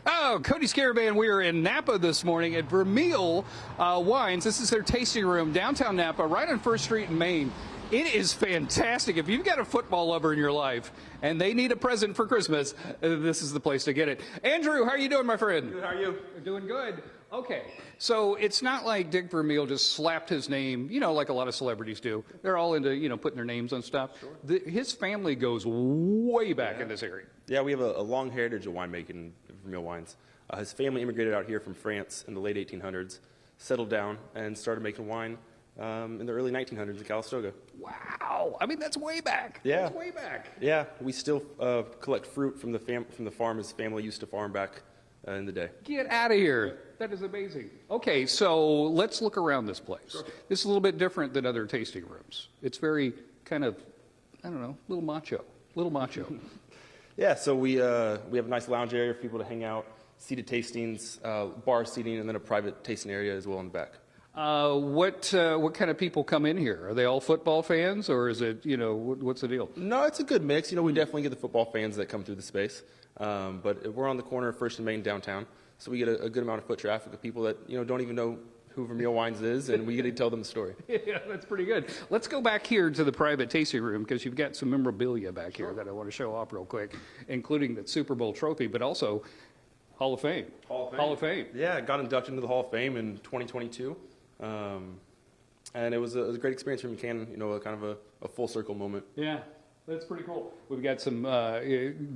Oh, Cody's Caravan. We are in Napa this morning at Vermeil Wines. This is their tasting room, downtown Napa, right on 1st Street in Maine. It is fantastic. If you've got a football lover in your life and they need a present for Christmas, this is the place to get it. Andrew, how are you doing, my friend? Good, how are you? Doing good. Okay, so it's not like Dick Vermeil just slapped his name, like a lot of celebrities do. They're all into, putting their names on stuff. Sure. His family goes way back in this area. Yeah, we have a long heritage of winemaking in Vermeil wines. His family immigrated out here from France in the late 1800s, settled down, and started making wine in the early 1900s in Calistoga. Wow, I mean, that's way back. Yeah. That's way back. Yeah, we still collect fruit from the farm his family used to farm back in the day. Get out of here. That is amazing. Okay, so let's look around this place. Sure. This is a little bit different than other tasting rooms. It's very kind of, I don't know, little macho. Yeah, so we have a nice lounge area for people to hang out, seated tastings, bar seating, and then a private tasting area as well in the back. What kind of people come in here? Are they all football fans, or is it, what's the deal? No, it's a good mix. We definitely get the football fans that come through the space. But we're on the corner of 1st and Main downtown, so we get a good amount of foot traffic of people that, don't even know who Vermeil Wines is, and we get to tell them the story. Yeah, that's pretty good. Let's go back here to the private tasting room, because you've got some memorabilia back here that I want to show off real quick, including the Super Bowl trophy, but also Hall of Fame. Hall of Fame. Yeah, got inducted into the Hall of Fame in 2022. And it was a great experience for me, kind of a full circle moment. Yeah, that's pretty cool. We've got some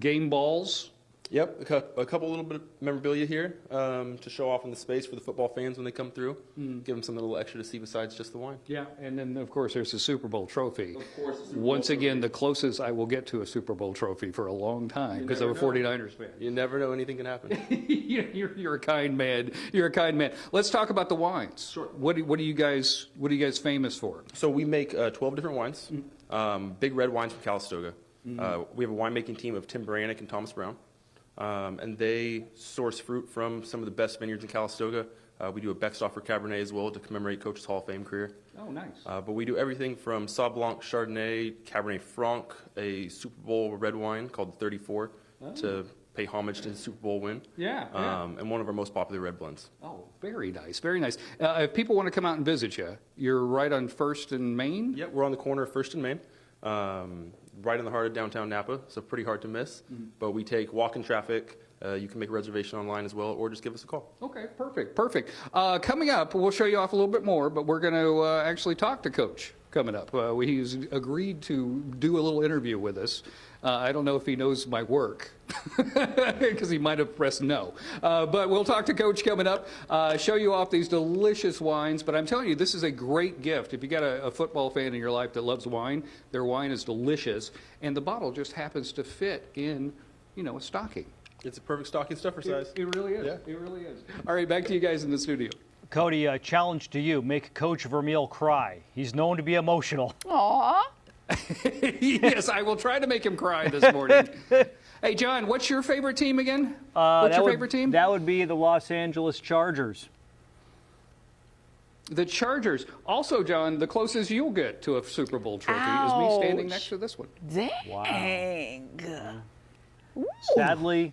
game balls. Yep, a couple little bit of memorabilia here to show off in the space for the football fans when they come through. Give them something a little extra to see besides just the wine. Yeah, and then, of course, there's the Super Bowl trophy. Of course. Once again, the closest I will get to a Super Bowl trophy for a long time, because I'm a 49ers fan. You never know, anything can happen. You're a kind man. You're a kind man. Let's talk about the wines. Sure. What are you guys famous for? So we make 12 different wines, big red wines from Calistoga. We have a winemaking team of Tim Baranek and Thomas Brown. And they source fruit from some of the best vineyards in Calistoga. We do a Beckstoffer Cabernet as well to commemorate Coach's Hall of Fame career. Oh, nice. But we do everything from Sauv Blanc, Chardonnay, Cabernet Franc, a Super Bowl red wine called the 34 to pay homage to the Super Bowl win. Yeah. And one of our most popular red blends. Oh, very nice, very nice. If people want to come out and visit you, you're right on 1st and Main? Yep, we're on the corner of 1st and Main. Right in the heart of downtown Napa, so pretty hard to miss. But we take walk-in traffic. You can make a reservation online as well, or just give us a call. Okay, perfect. Coming up, we'll show you off a little bit more, but we're going to actually talk to Coach coming up. He's agreed to do a little interview with us. I don't know if he knows my work, because he might have pressed no. But we'll talk to Coach coming up, show you off these delicious wines. But I'm telling you, this is a great gift. If you got a football fan in your life that loves wine, their wine is delicious, and the bottle just happens to fit in, a stocking. It's a perfect stocking stuffer size. It really is. Yeah. It really is. All right, back to you guys in the studio. Cody, challenge to you, make Coach Vermeil cry. He's known to be emotional. Aww. Yes, I will try to make him cry this morning. Hey, John, what's your favorite team again? What's your favorite team? That would be the Los Angeles Chargers. The Chargers. Also, John, the closest you'll get to a Super Bowl trophy is me standing next to this one. Dang. Wow. Sadly,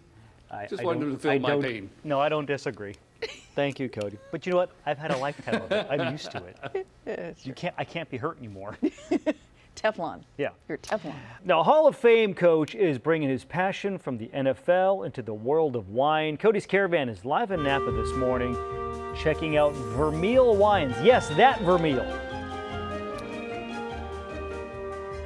Just wanted to feel my pain. No, I don't disagree. Thank you, Cody. But you know what? I've had a lifetime of it. I'm used to it. I can't be hurt anymore. Teflon. Yeah. You're Teflon. Now, Hall of Fame coach is bringing his passion from the NFL into the world of wine. Cody's Caravan is live in Napa this morning, checking out Vermeil wines. Yes, that Vermeil.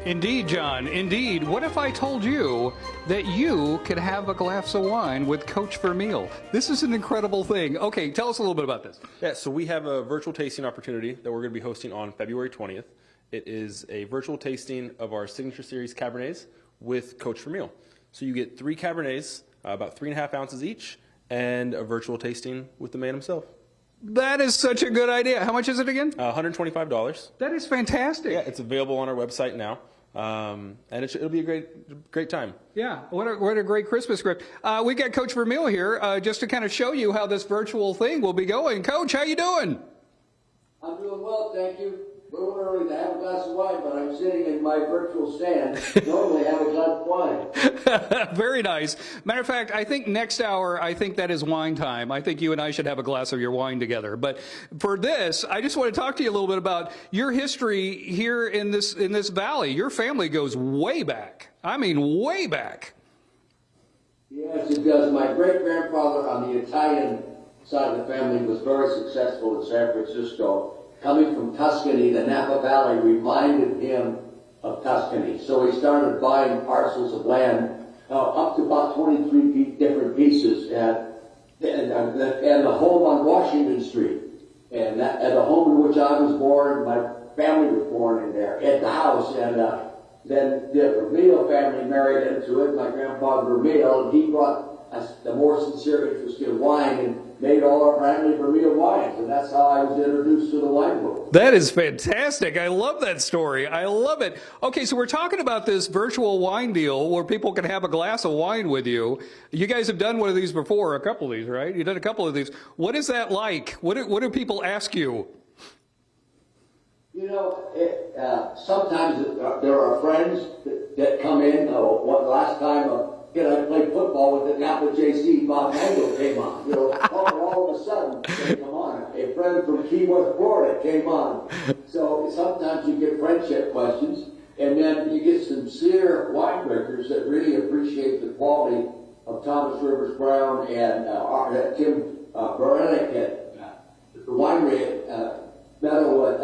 Indeed, John, indeed. What if I told you that you could have a glass of wine with Coach Vermeil? This is an incredible thing. Okay, tell us a little bit about this. Yeah, so we have a virtual tasting opportunity that we're going to be hosting on February 20th. It is a virtual tasting of our Signature Series Cabernets with Coach Vermeil. So you get 3 Cabernets, about 3.5 ounces each, and a virtual tasting with the man himself. That is such a good idea. How much is it again? $125. That is fantastic. Yeah, it's available on our website now. And it'll be a great time. Yeah, what a great Christmas gift. We got Coach Vermeil here just to kind of show you how this virtual thing will be going. Coach, how you doing? I'm doing well, thank you. A little early to have a glass of wine, but I'm sitting in my virtual stand. Normally I have a glass of wine. Very nice. Matter of fact, I think next hour, I think that is wine time. I think you and I should have a glass of your wine together. But for this, I just want to talk to you a little bit about your history here in this valley. Your family goes way back. I mean, way back. Yes, it does. My great-grandfather on the Italian side of the family was very successful in San Francisco. Coming from Tuscany, the Napa Valley reminded him of Tuscany. So he started buying parcels of land up to about 23 different pieces. And the home on Washington Street. And the home in which I was born, my family was born in there, at the house. And then the Vermeil family married into it, my grandfather Vermeil, and he brought us the more sincere interest in wine and made all our family Vermeil wines, and that's how I was introduced to the wine world. That is fantastic. I love that story. I love it. Okay, so we're talking about this virtual wine deal where people can have a glass of wine with you. You guys have done one of these before, a couple of these, right? You've done a couple of these. What is that like? What do people ask you? You know, sometimes there are friends that come in. Last time, I played football with the Napa JC. Bob Mango came on. You know, all of a sudden they come on. A friend from Key West, Florida, came on. So sometimes you get friendship questions, and then you get sincere wine drinkers that really appreciate the quality of Thomas Rivers Brown and Tim Beranek at the winery at Meadowall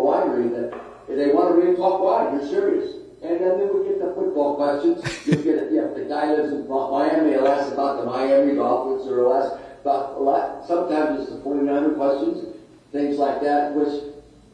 Winery, that they want to really talk wine. You're serious. And then we get the football questions. You get it. Yeah, if the guy lives in Miami, he'll ask about the Miami Dolphins, or he'll ask about a lot. Sometimes it's the 49er questions, things like that. Which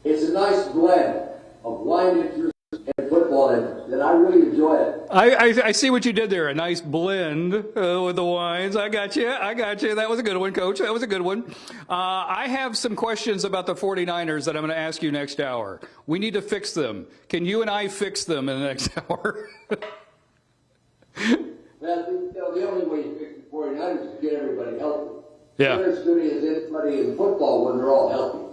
it's a nice blend of wine interest and football interest, and I really enjoy it. I see what you did there. A nice blend with the wines. I got you. That was a good one, Coach. That was a good one. I have some questions about the 49ers that I'm going to ask you next hour. We need to fix them. Can you and I fix them in the next hour? Well, the only way you fix the 49ers is to get everybody healthy. Yeah. They're as good as anybody in football when they're all healthy.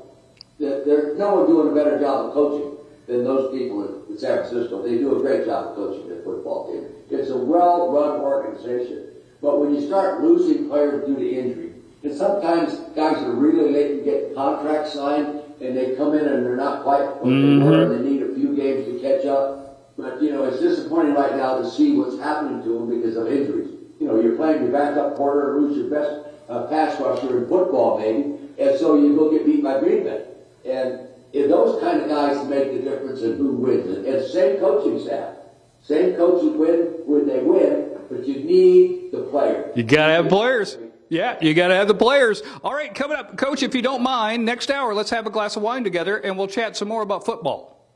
There's no one doing a better job of coaching than those people in San Francisco. They do a great job of coaching their football team. It's a well-run organization. But when you start losing players due to injury, and sometimes guys are really late in getting contracts signed, and they come in and they're not quite what they were, and they need a few games to catch up. But, you know, it's disappointing right now to see what's happening to them because of injuries. You know, you're playing your backup quarter and lose your best pass rusher in football, maybe, and so you go get beat by Green Bay. And if those kind of guys make the difference in who wins. And same coaching staff. Same coaches win when they win, but you need the players. You got to have players. Yeah, you got to have the players. All right, coming up, Coach, if you don't mind, next hour, let's have a glass of wine together, and we'll chat some more about football.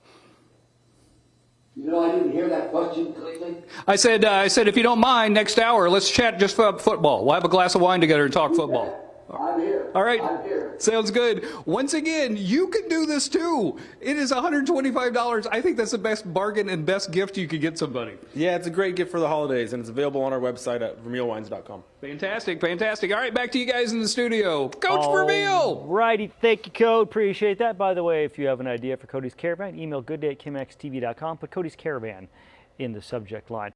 You know, I didn't hear that question clearly. I said, if you don't mind, next hour, let's chat just about football. We'll have a glass of wine together and talk football. I'm here. All right. I'm here. Sounds good. Once again, you can do this too. It is $125. I think that's the best bargain and best gift you could get somebody. Yeah, it's a great gift for the holidays, and it's available on our website at vermeilwines.com. Fantastic. All right, back to you guys in the studio. Coach Vermeil. Righty. Thank you, Cody. Appreciate that. By the way, if you have an idea for Cody's Caravan, email goodday@kmxtv.com. Put Cody's Caravan in the subject line.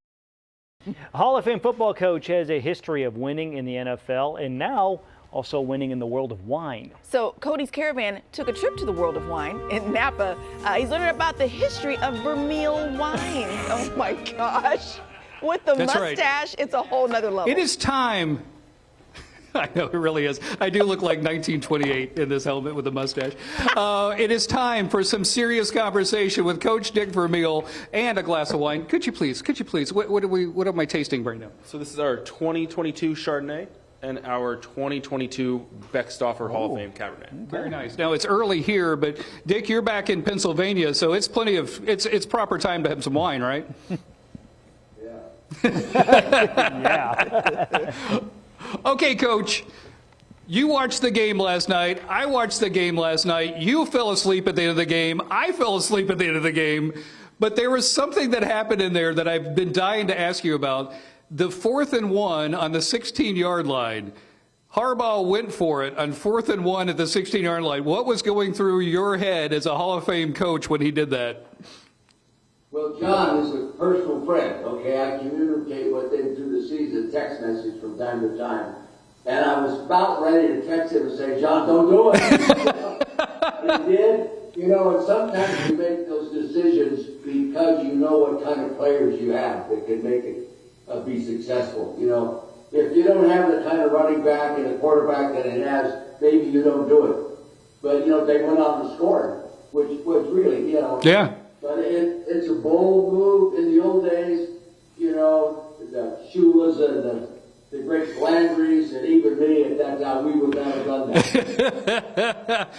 Hall of Fame football coach has a history of winning in the NFL, and now also winning in the world of wine. So Cody's Caravan took a trip to the world of wine in Napa. He's learning about the history of Vermeil wines. Oh my gosh. With the That's right. mustache, it's a whole nother level. It is time. I know, it really is. I do look like 1928 in this helmet with a mustache. It is time for some serious conversation with Coach Dick Vermeil and a glass of wine. Could you please? What am I tasting right now? So this is our 2022 Chardonnay and our 2022 Beckstoffer Hall of Fame Cabernet. Very nice. Now, it's early here, but Dick, you're back in Pennsylvania, so it's it's proper time to have some wine, right? Yeah. Okay, Coach, you watched the game last night. I watched the game last night. You fell asleep at the end of the game. I fell asleep at the end of the game. But there was something that happened in there that I've been dying to ask you about. The 4th and 1 on the 16-yard line. Harbaugh went for it on 4th and 1 at the 16-yard line. What was going through your head as a Hall of Fame coach when he did that? Well, John is a personal friend, okay? I communicate with him through the season, text message from time to time. And I was about ready to text him and say, John, don't do it. And he did. You know, and sometimes you make those decisions because you know what kind of players you have that can make it be successful. You know, if you don't have the kind of running back and a quarterback that it has, maybe you don't do it. But, you know, they went out and scored, which was really, you know. Yeah. But it's a bold move. In the old days, you know, the Shulas and the great Landrys and even me at that time, we would not have done that.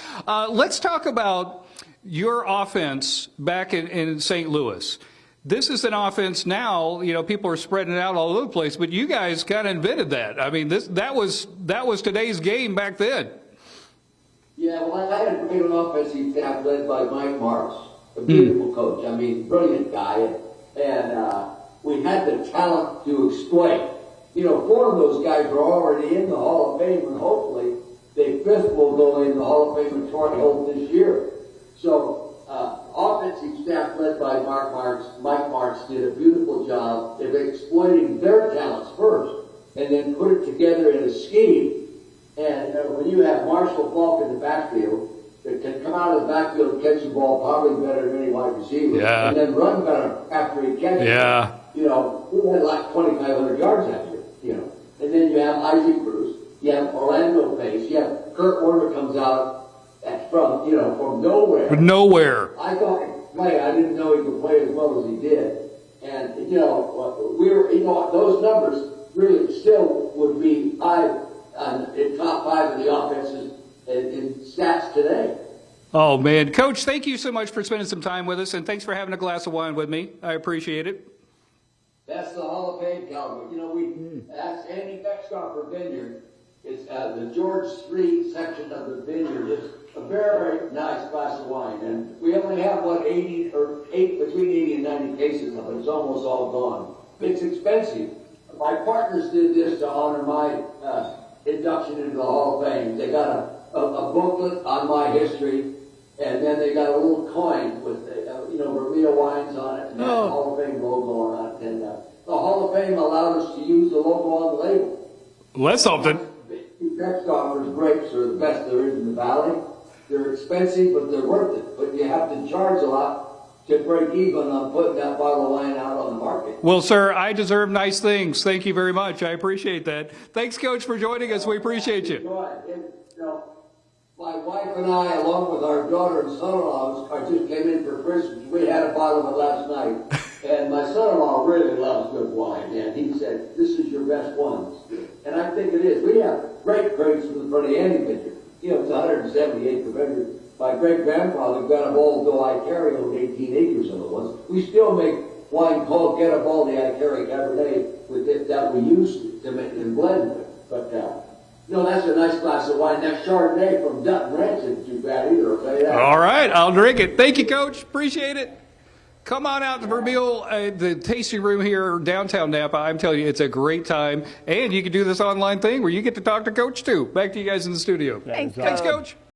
Let's talk about your offense back in St. Louis. This is an offense now, you know, people are spreading it out all over the place, but you guys kind of invented that. I mean, that was today's game back then. Yeah, well, I had a great offensive staff led by Mike Marks, a beautiful coach. I mean, brilliant guy. And we had the talent to exploit. You know, 4 of those guys are already in the Hall of Fame, and hopefully the 5th will go in the Hall of Fame in Torrey Hope this year. So, offensive staff led by Mike Marks did a beautiful job of exploiting their talents first, and then put it together in a scheme. And when you have Marshall Falk in the backfield, that can come out of the backfield and catch the ball probably better than any wide receiver, Yeah. and then run better after he catches Yeah. it. You know, we had like 2,500 yards that year, you know. And then you have Isaac Bruce, you have Orlando Pace, you have Kurt Warner comes out from nowhere. Nowhere. I thought he could play. I didn't know he could play as well as he did. And, you know, those numbers really still would be high in top 5 of the offenses in stats today. Oh, man. Coach, thank you so much for spending some time with us, and thanks for having a glass of wine with me. I appreciate it. That's the Hall of Fame caliber. You know, that's Andy Beckstoffer Vineyard. It's the George Street section of the vineyard. It's a very nice glass of wine. And we only have, between 80 and 90 cases of it. It's almost all gone. It's expensive. My partners did this to honor my induction into the Hall of Fame. They got a booklet on my history, and then they got a little coin with, Vermeil wines on it, and the Hall of Fame logo on it. And the Hall of Fame allowed us to use the logo on the label. Well, that's something. Beckstoffer's grapes are the best there is in the valley. They're expensive, but they're worth it. But you have to charge a lot to break even on putting that bottle of wine out on the market. Well, sir, I deserve nice things. Thank you very much. I appreciate that. Thanks, Coach, for joining us. We appreciate you. My wife and I, along with our daughter and son-in-law, just came in for Christmas. We had a bottle of it last night. And my son-in-law really loves good wine. And he said, this is your best one. And I think it is. We have great grapes from the Andy vineyard. You know, it's 170 acre vineyard. My great-grandfather, Garibaldi Icari, owned 18 acres of it once. We still make wine called Garibaldi Icari Cabernet with it that we used to make and blend with. But, that's a nice glass of wine. That Chardonnay from Dutton Ranch isn't too bad either, I'll tell you that. All right, I'll drink it. Thank you, Coach. Appreciate it. Come on out to Vermeil, the tasting room here downtown Napa. I'm telling you, it's a great time. And you can do this online thing where you get to talk to Coach, too. Back to you guys in the studio. Thanks, Thanks, Coach.